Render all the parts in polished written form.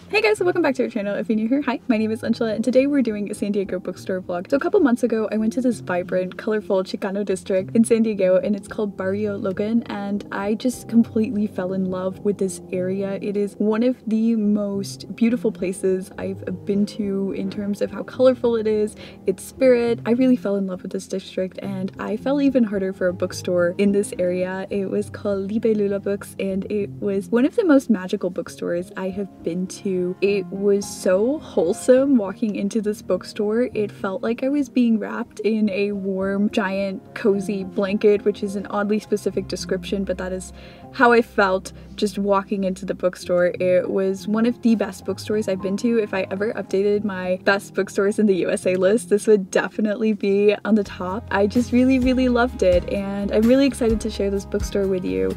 Hey guys, so welcome back to our channel. If you're new here, hi, my name is Anshela and today we're doing a San Diego bookstore vlog. So a couple months ago, I went to this vibrant, colorful Chicano district in San Diego and it's called Barrio Logan, and I just completely fell in love with this area. It is one of the most beautiful places I've been to in terms of how colorful it is, its spirit. I really fell in love with this district and I fell even harder for a bookstore in this area. It was called Libelula Books and it was one of the most magical bookstores I have been to. It was so wholesome walking into this bookstore. It felt like I was being wrapped in a warm, giant, cozy blanket, which is an oddly specific description, but that is how I felt just walking into the bookstore. It was one of the best bookstores I've been to. If I ever updated my best bookstores in the USA list, this would definitely be on the top. I just really loved it, and I'm really excited to share this bookstore with you.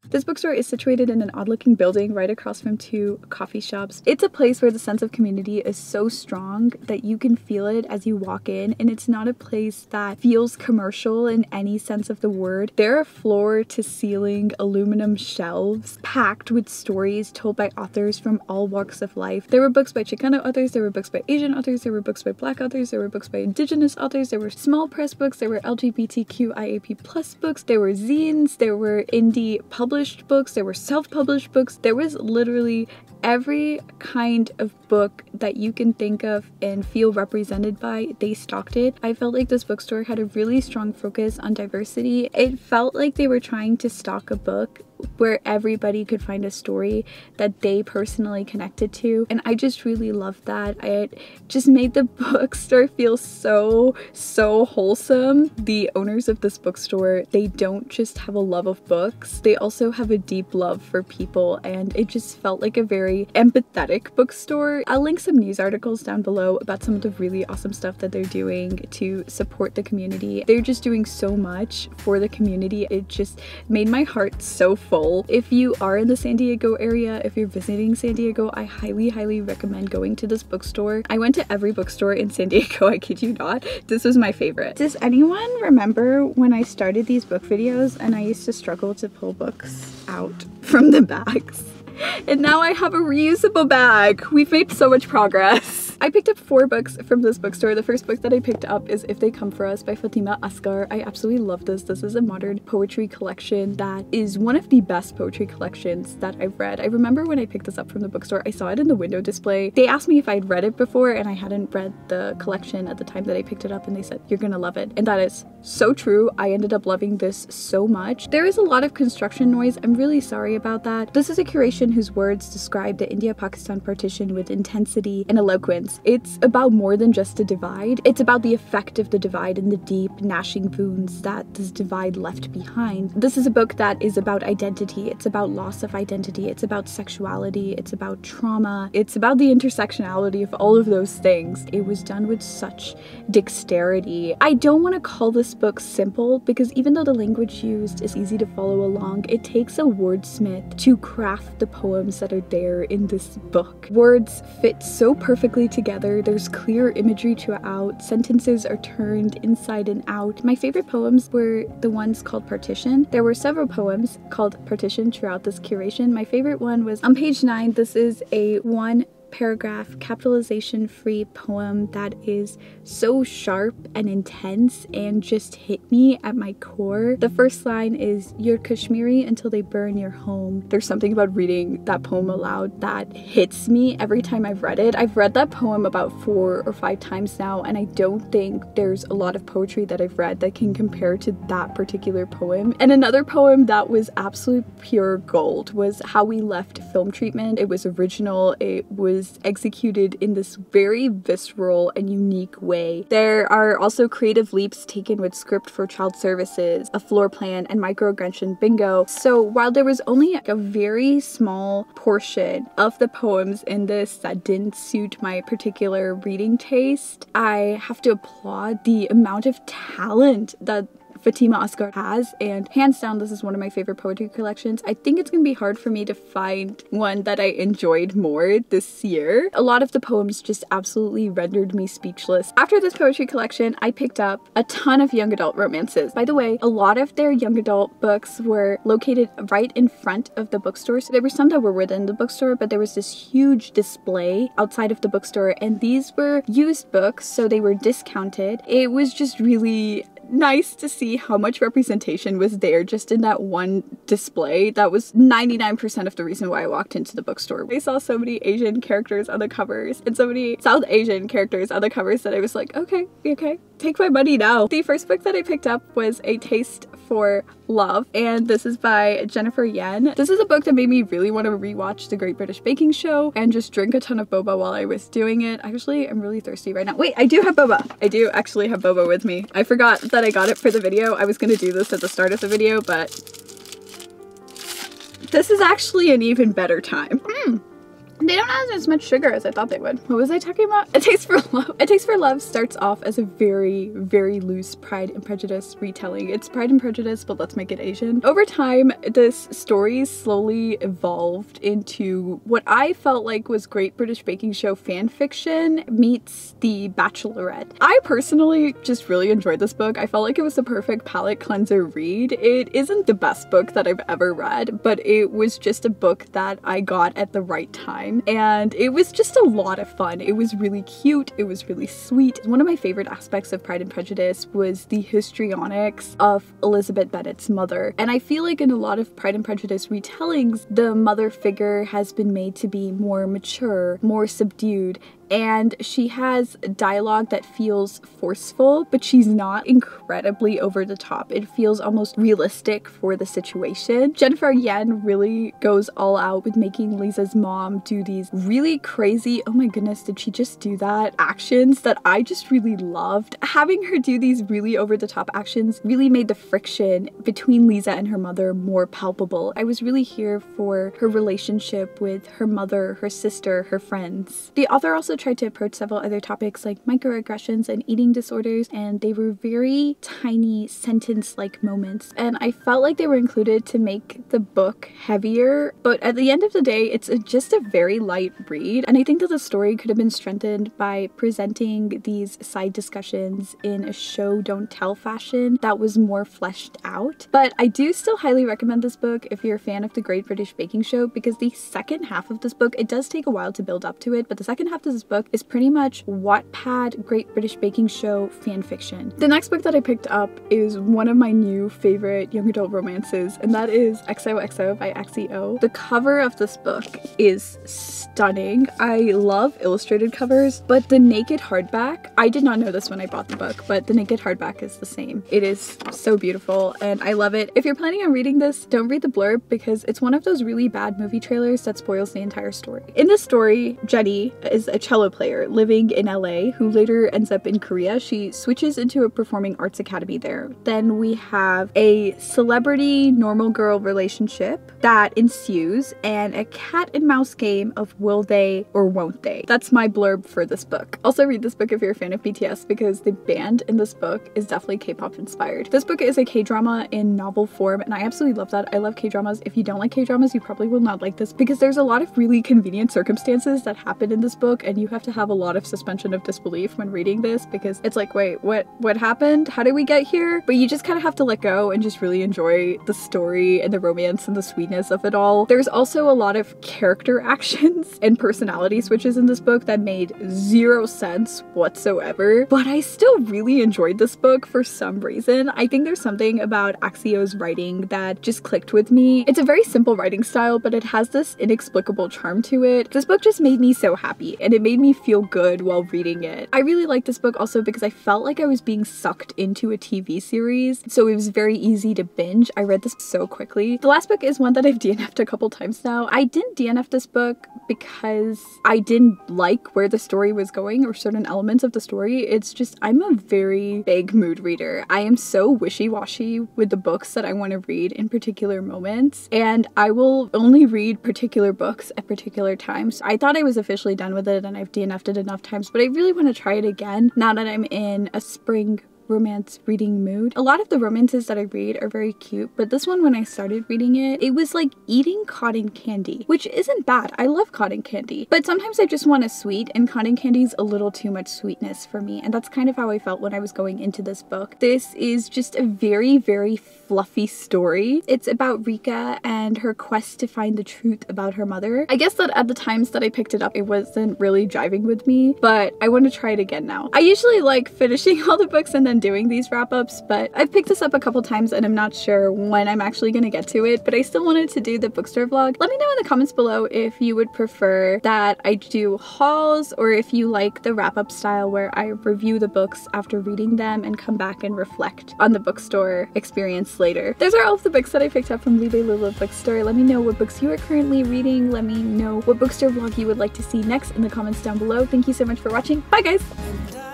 This bookstore is situated in an odd-looking building right across from two coffee shops. It's a place where the sense of community is so strong that you can feel it as you walk in, and it's not a place that feels commercial in any sense of the word. There are floor-to-ceiling aluminum shelves packed with stories told by authors from all walks of life. There were books by Chicano authors, there were books by Asian authors, there were books by Black authors, there were books by Indigenous authors, there were small press books, there were LGBTQIAP+ books, there were zines, there were indie published books, there were self-published books. There was literally every kind of book that you can think of and feel represented by, they stocked it. I felt like this bookstore had a really strong focus on diversity. It felt like they were trying to stock a book where everybody could find a story that they personally connected to, and I just really loved that. It just made the bookstore feel so wholesome. The owners of this bookstore, they don't just have a love of books, they also have a deep love for people, and it just felt like a very empathetic bookstore. I'll link some news articles down below about some of the really awesome stuff that they're doing to support the community. They're just doing so much for the community. It just made my heart so full. If you are in the San Diego area, if you're visiting San Diego, I highly recommend going to this bookstore. I went to every bookstore in San Diego, I kid you not. This was my favorite. Does anyone remember when I started these book videos and I used to struggle to pull books out from the bags? And now I have a reusable bag. We've made so much progress. I picked up 4 books from this bookstore. The first book that I picked up is If They Come For Us by Fatima Asghar. I absolutely love this. This is a modern poetry collection that is one of the best poetry collections that I've read. I remember when I picked this up from the bookstore, I saw it in the window display. They asked me if I'd read it before, and I hadn't read the collection at the time that I picked it up, and they said, "You're gonna love it." And that is so true. I ended up loving this so much. There is a lot of construction noise. I'm really sorry about that. This is a curation whose words describe the India-Pakistan partition with intensity and eloquence. It's about more than just a divide. It's about the effect of the divide and the deep, gnashing wounds that this divide left behind. This is a book that is about identity. It's about loss of identity. It's about sexuality. It's about trauma. It's about the intersectionality of all of those things. It was done with such dexterity. I don't want to call this book simple because even though the language used is easy to follow along, it takes a wordsmith to craft the poems that are there in this book. Words fit so perfectly together. There's clear imagery throughout. Sentences are turned inside and out. My favorite poems were the ones called Partition. There were several poems called Partition throughout this curation. My favorite one was on page 9. This is a one paragraph, capitalization-free poem that is so sharp and intense and just hit me at my core. The first line is, "You're Kashmiri until they burn your home." There's something about reading that poem aloud that hits me every time I've read it. I've read that poem about 4 or 5 times now, and I don't think there's a lot of poetry that I've read that can compare to that particular poem. And another poem that was absolute pure gold was How We Left Film Treatment. It was original, it was executed in this very visceral and unique way. There are also creative leaps taken with script for child services, a floor plan, and microaggression bingo. So while there was only a very small portion of the poems in this that didn't suit my particular reading taste, I have to applaud the amount of talent that Fatima Asghar has, and hands down this is one of my favorite poetry collections. I think it's gonna be hard for me to find one that I enjoyed more this year. A lot of the poems just absolutely rendered me speechless. After this poetry collection, I picked up a ton of young adult romances. By the way, a lot of their young adult books were located right in front of the bookstore. So there were some that were within the bookstore, but there was this huge display outside of the bookstore, and these were used books, so they were discounted. It was just really nice to see how much representation was there just in that one display. That was 99% of the reason why I walked into the bookstore. I saw so many Asian characters on the covers and so many South Asian characters on the covers that I was like, okay, take my money now. The first book that I picked up was A Taste for Love, and this is by Jennifer Yen. This is a book that made me really want to rewatch The Great British Baking Show and just drink a ton of boba while I was doing it. Actually, I'm really thirsty right now. Wait, I do have boba. I do actually have boba with me. I forgot that I got it for the video. I was gonna do this at the start of the video, but this is actually an even better time. They don't add as much sugar as I thought they would. What was I talking about? A Taste for Love. A Taste for Love starts off as a very, very loose Pride and Prejudice retelling. It's Pride and Prejudice, but let's make it Asian. Over time, this story slowly evolved into what I felt like was Great British Baking Show fan fiction meets The Bachelorette. I personally just really enjoyed this book. I felt like it was the perfect palate cleanser read. It isn't the best book that I've ever read, but it was just a book that I got at the right time. And it was just a lot of fun. It was really cute. It was really sweet. One of my favorite aspects of Pride and Prejudice was the histrionics of Elizabeth Bennet's mother. And I feel like in a lot of Pride and Prejudice retellings, the mother figure has been made to be more mature, more subdued, and she has dialogue that feels forceful, but she's not incredibly over the top. It feels almost realistic for the situation. Jennifer Yen really goes all out with making Lisa's mom do these really crazy, oh my goodness, did she just do that, actions that I just really loved. Having her do these really over the top actions really made the friction between Lisa and her mother more palpable. I was really here for her relationship with her mother, her sister, her friends. The author also tried to approach several other topics like microaggressions and eating disorders, and they were very tiny sentence-like moments, and I felt like they were included to make the book heavier, but at the end of the day it's just a very light read, and I think that the story could have been strengthened by presenting these side discussions in a show don't tell fashion that was more fleshed out. But I do still highly recommend this book if you're a fan of The Great British Baking Show, because the second half of this book, it does take a while to build up to it, but the second half of this book is pretty much Wattpad Great British Baking Show fan fiction. The next book that I picked up is one of my new favorite young adult romances, and that is XOXO by XEO. The cover of this book is stunning. I love illustrated covers, but the naked hardback, I did not know this when I bought the book, but the naked hardback is the same. It is so beautiful and I love it. If you're planning on reading this, don't read the blurb because it's one of those really bad movie trailers that spoils the entire story. In this story, Jenny is a cello player living in LA who later ends up in Korea. She switches into a performing arts academy there. Then we have a celebrity normal girl relationship that ensues and a cat and mouse game of will they or won't they. That's my blurb for this book. Also read this book if you're a fan of BTS because the band in this book is definitely K-pop inspired. This book is a K-drama in novel form and I absolutely love that. I love K-dramas. If you don't like K-dramas, you probably will not like this because there's a lot of really convenient circumstances that happen in this book and you have to have a lot of suspension of disbelief when reading this because it's like, wait, what happened? How did we get here? But you just kind of have to let go and just really enjoy the story and the romance and the sweetness silliness of it all. There's also a lot of character actions and personality switches in this book that made zero sense whatsoever, but I still really enjoyed this book for some reason. I think there's something about XOXO's writing that just clicked with me. It's a very simple writing style, but it has this inexplicable charm to it. This book just made me so happy, and it made me feel good while reading it. I really like this book also because I felt like I was being sucked into a TV series, so it was very easy to binge. I read this so quickly. The last book is one that I've DNF'd a couple times now. I didn't DNF this book because I didn't like where the story was going or certain elements of the story. It's just, I'm a very big mood reader. I am so wishy-washy with the books that I want to read in particular moments, and I will only read particular books at particular times. I thought I was officially done with it and I've DNF'd it enough times, but I really want to try it again now that I'm in a spring romance reading mood. A lot of the romances that I read are very cute, but this one, when I started reading it, it was like eating cotton candy, which isn't bad. I love cotton candy, but sometimes I just want a sweet, and cotton candy's a little too much sweetness for me, and that's kind of how I felt when I was going into this book. This is just a very, very fluffy story. It's about Rika and her quest to find the truth about her mother. I guess that at the times that I picked it up, it wasn't really jiving with me, but I want to try it again now. I usually like finishing all the books and then doing these wrap-ups, but I've picked this up a couple times and I'm not sure when I'm actually gonna get to it, but I still wanted to do the bookstore vlog. Let me know in the comments below if you would prefer that I do hauls, or if you like the wrap-up style where I review the books after reading them and come back and reflect on the bookstore experience later. Those are all of the books that I picked up from Libelula Bookstore. Let me know what books you are currently reading. Let me know what bookstore vlog you would like to see next in the comments down below. Thank you so much for watching. Bye guys!